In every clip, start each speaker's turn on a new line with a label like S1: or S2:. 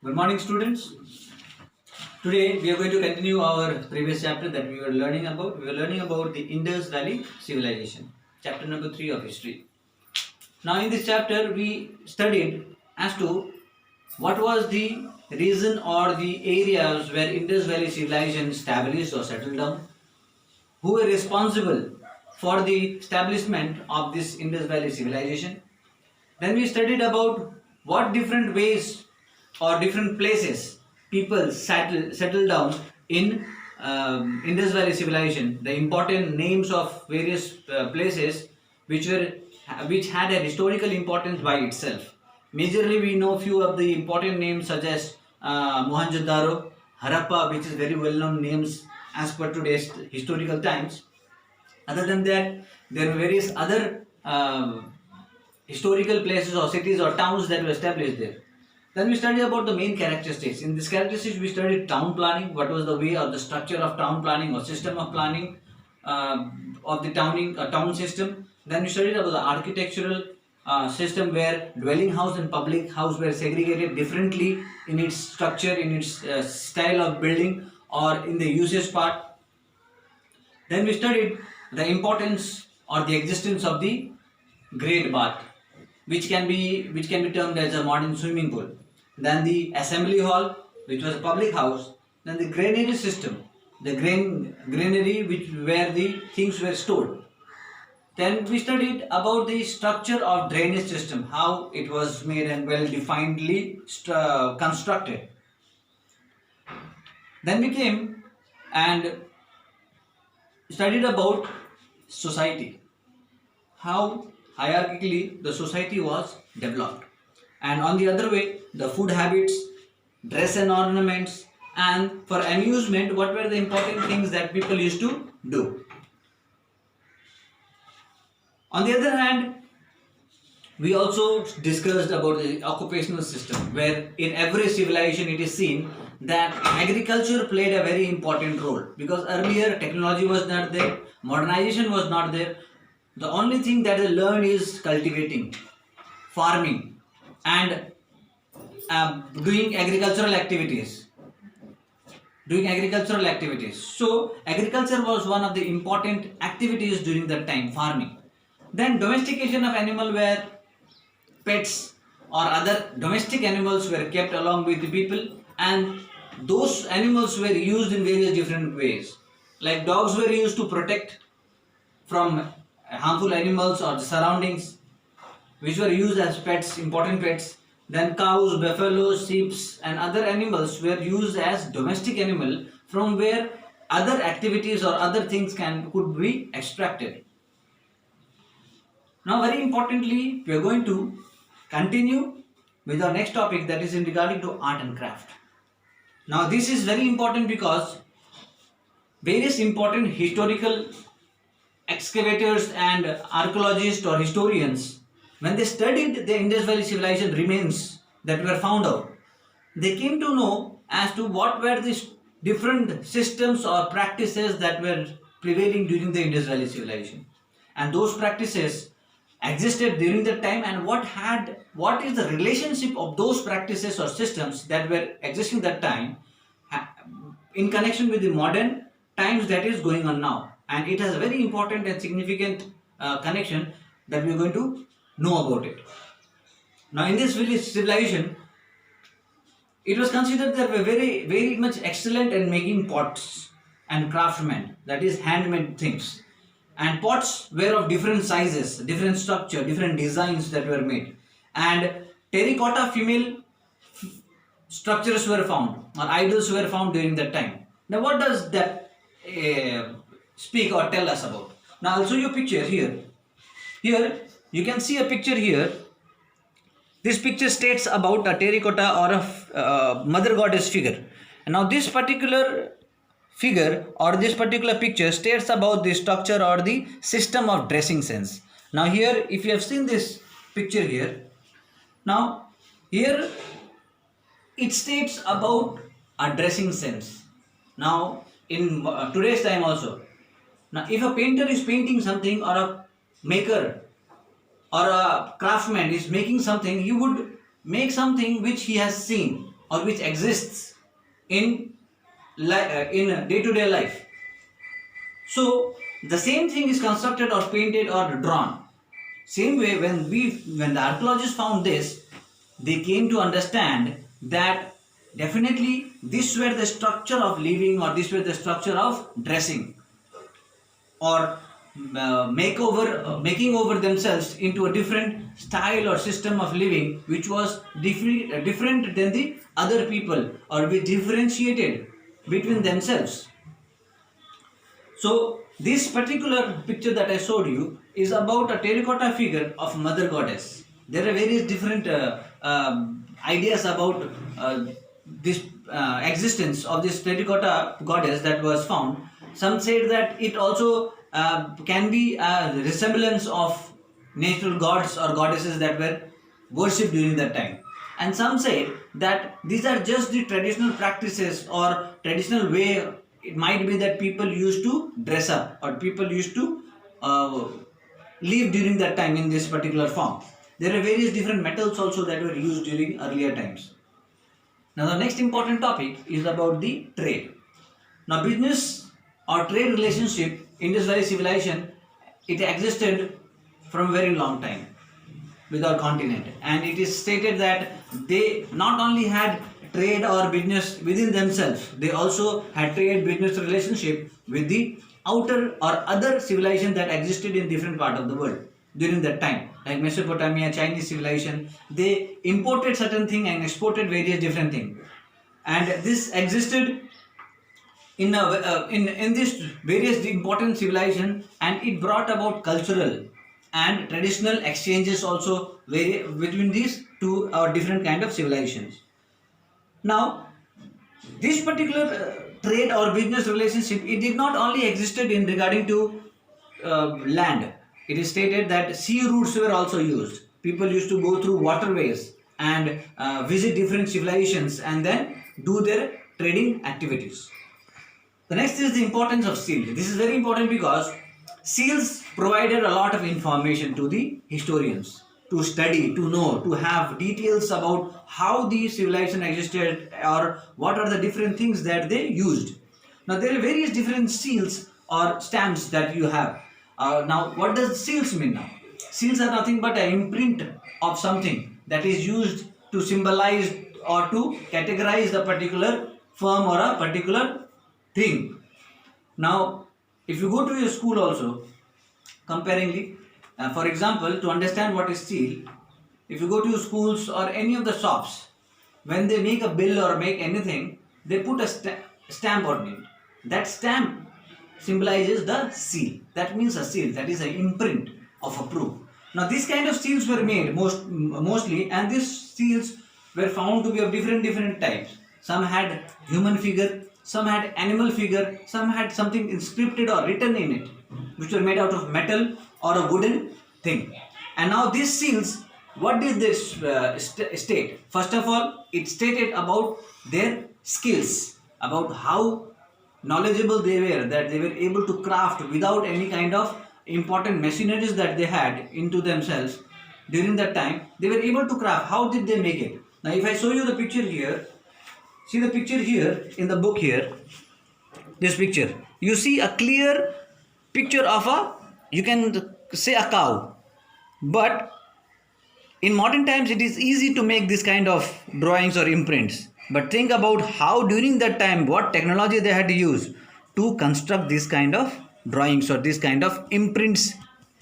S1: Good morning, students. Today we are going to continue our previous chapter that we were learning about. We were learning about the Indus Valley Civilization, chapter number 3 of history. Now, in this chapter, we studied as to what was the reason or the areas where Indus Valley Civilization established or settled down, who were responsible for the establishment of this Indus Valley Civilization. Then we studied about what different ways or different places people settle down in Indus Valley Civilization. The important names of various places which had a historical importance by itself. Majorly, we know few of the important names such as Mohenjo-daro, Harappa, which is very well-known names as per today's historical times. Other than that, there were various other historical places or cities or towns that were established there. Then we studied about the main characteristics. In this characteristics, we studied town planning. What was the way or the structure of town planning or system of planning of the town system. Then we studied about the architectural system where dwelling house and public house were segregated differently in its structure, in its style of building, or in the usage part. Then we studied the importance or the existence of the great bath, which can be termed as a modern swimming pool. Then the assembly hall, which was a public house. Then the granary system, the granary where the things were stored. Then we studied about the structure of drainage system, how it was made and well definedly constructed. Then we came and studied about society, how hierarchically the society was developed, and on the other way the food habits, dress and ornaments, and for amusement what were the important things that people used to do. On the other hand, we also discussed about the occupational system, where in every civilization it is seen that agriculture played a very important role, because earlier technology was not there, modernization was not there. The only thing that they learned is cultivating, farming, and doing agricultural activities. So agriculture was one of the important activities during that time, farming. Then domestication of animal, where pets or other domestic animals were kept along with the people, and those animals were used in various different ways. Like dogs were used to protect from harmful animals or the surroundings, which were used as pets, important pets. Then cows, buffaloes, sheep, and other animals were used as domestic animal, from where other activities or other things could be extracted. Now, very importantly, we are going to continue with our next topic, that is in regarding to art and craft. Now, this is very important because various important historical excavators and archaeologists or historians, when they studied the Indus Valley Civilization remains that were found out, they came to know as to what were the different systems or practices that were prevailing during the Indus Valley Civilization, and those practices existed during that time, and what is the relationship of those practices or systems that were existing that time in connection with the modern times that is going on now. And it has a very important and significant connection that we are going to know about it. Now, in this village civilization, it was considered that they were very, very much excellent in making pots and craftsmen, that is handmade things. And pots were of different sizes, different structure, different designs that were made. And terracotta female structures were found, or idols were found during that time. Now, what does that speak or tell us about? Now, I'll show you a picture here. Here, you can see a picture here. This picture states about a terracotta or a mother goddess figure. And now, this particular figure or this particular picture states about the structure or the system of dressing sense. Now, here, if you have seen this picture here, now here it states about a dressing sense. Now, in today's time also, now if a painter is painting something, or a maker or a craftsman is making something, he would make something which he has seen, or which exists in day-to-day life. So the same thing is constructed or painted or drawn. Same way, when the archaeologists found this, they came to understand that definitely this were the structure of living, or this were the structure of dressing, or making over themselves into a different style or system of living, which was different than the other people, or which differentiated between themselves. So this particular picture that I showed you is about a terracotta figure of Mother Goddess. There are various different ideas about this existence of this terracotta goddess that was found. Some said that it also can be a resemblance of natural gods or goddesses that were worshipped during that time. And some say that these are just the traditional practices or traditional way. It might be that people used to dress up, or people used to live during that time in this particular form. There are various different metals also that were used during earlier times. Now the next important topic is about the trade. Now business or trade relationship in this very civilization, it existed from a very long time with our continent, and it is stated that they not only had trade or business within themselves, they also had trade business relationship with the outer or other civilization that existed in different part of the world during that time, like Mesopotamia, Chinese civilization. They imported certain thing and exported various different things, and this existed in this various important civilization, and it brought about cultural and traditional exchanges also between these two or different kind of civilizations. Now this particular trade or business relationship, it did not only existed in regarding to land. It is stated that sea routes were also used. People used to go through waterways and visit different civilizations and then do their trading activities. The next is the importance of seals. This is very important because seals provided a lot of information to the historians to study, to know, to have details about how the civilization existed or what are the different things that they used. Now there are various different seals or stamps that you have. Now what does seals mean now? Seals are nothing but an imprint of something that is used to symbolize or to categorize the particular firm or a particular thing. Now if you go to your school also, comparingly, for example, to understand what is seal, if you go to schools or any of the shops, when they make a bill or make anything, they put a stamp on it. That stamp symbolizes the seal. That means a seal, that is an imprint of a proof. Now these kind of seals were made mostly, and these seals were found to be of different types. Some had human figure, some had animal figure, some had something inscripted or written in it, which were made out of metal or a wooden thing. And now these seals, what did this state? First of all, it stated about their skills, about how knowledgeable they were, that they were able to craft without any kind of important machineries that they had into themselves during that time. They were able to craft. How did they make it? Now if I show you the picture here, see the picture here in the book here, this picture, you see a clear picture of a, you can say, a cow. But in modern times it is easy to make this kind of drawings or imprints, but think about how during that time what technology they had to use to construct this kind of drawings or this kind of imprints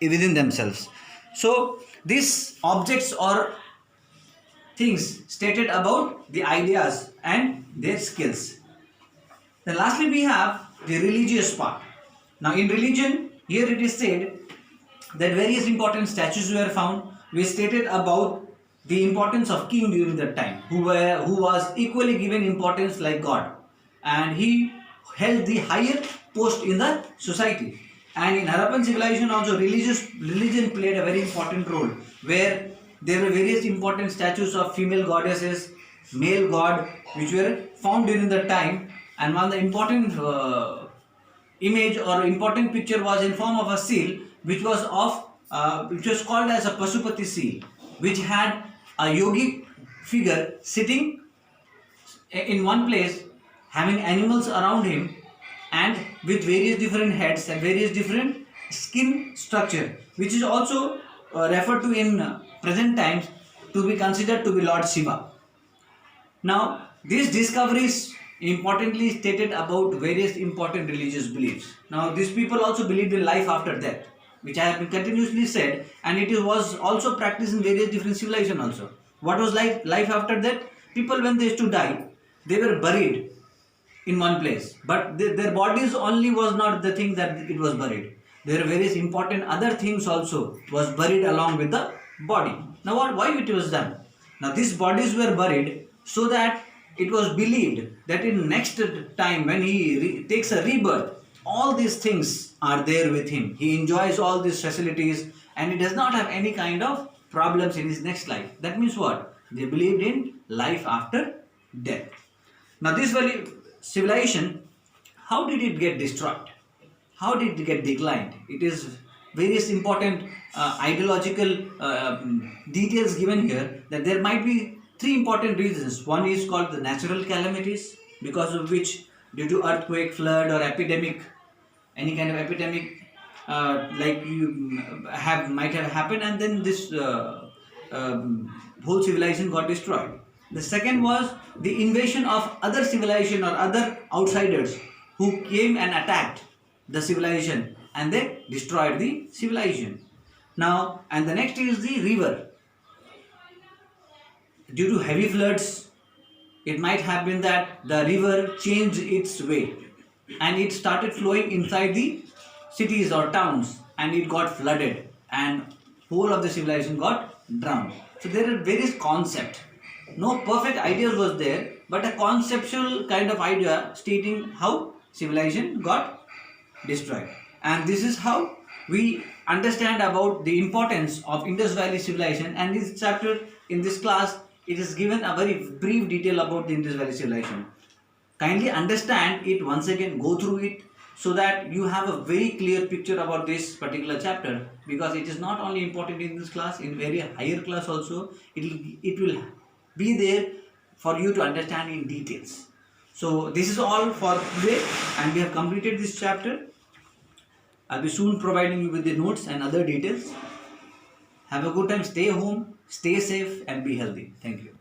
S1: within themselves. So these objects or things stated about the ideas and their skills. Then lastly we have the religious part. Now in religion, here it is said that various important statues were found, which stated about the importance of king during that time, who was equally given importance like God, and he held the higher post in the society. And in Harappan civilization also religion played a very important role, where there were various important statues of female goddesses, male god, which were found during that time. And one of the important image or important picture was in form of a seal, which was called as a Pasupati seal, which had a yogic figure sitting in one place, having animals around him, and with various different heads and various different skin structure, which is also referred to in present times to be considered to be Lord Shiva. Now, these discoveries importantly stated about various important religious beliefs. Now, these people also believed in life after death, which I have been continuously said, and it was also practiced in various different civilizations also. What was life after death? People, when they used to die, they were buried in one place, but their bodies only was not the thing that it was buried. There are various important other things also was buried along with the body. Now, why it was done? Now, these bodies were buried so that it was believed that in next time when he takes a rebirth, all these things are there with him. He enjoys all these facilities and he does not have any kind of problems in his next life. That means what? They believed in life after death. Now, this very civilization, how did it get destroyed? How did it get declined? It is various important ideological details given here, that there might be three important reasons. One is called the natural calamities, because of which, due to earthquake, flood, or epidemic, any kind of epidemic like you might have happened, and then this whole civilization got destroyed. The second was the invasion of other civilization or other outsiders who came and attacked the civilization and they destroyed the civilization. Now, and the next is the river. Due to heavy floods, it might have been that the river changed its way and it started flowing inside the cities or towns and it got flooded and whole of the civilization got drowned. So there are various concepts. No perfect ideas was there, but a conceptual kind of idea stating how civilization got destroyed. And this is how we understand about the importance of Indus Valley civilization. And this chapter in this class, it is given a very brief detail about the Indus Valley civilization. Kindly understand it once again, go through it so that you have a very clear picture about this particular chapter, because it is not only important in this class, in very higher class also it will be there for you to understand in details. So this is all for today and we have completed this chapter. I'll be soon providing you with the notes and other details. Have a good time, stay home, stay safe and be healthy. Thank you.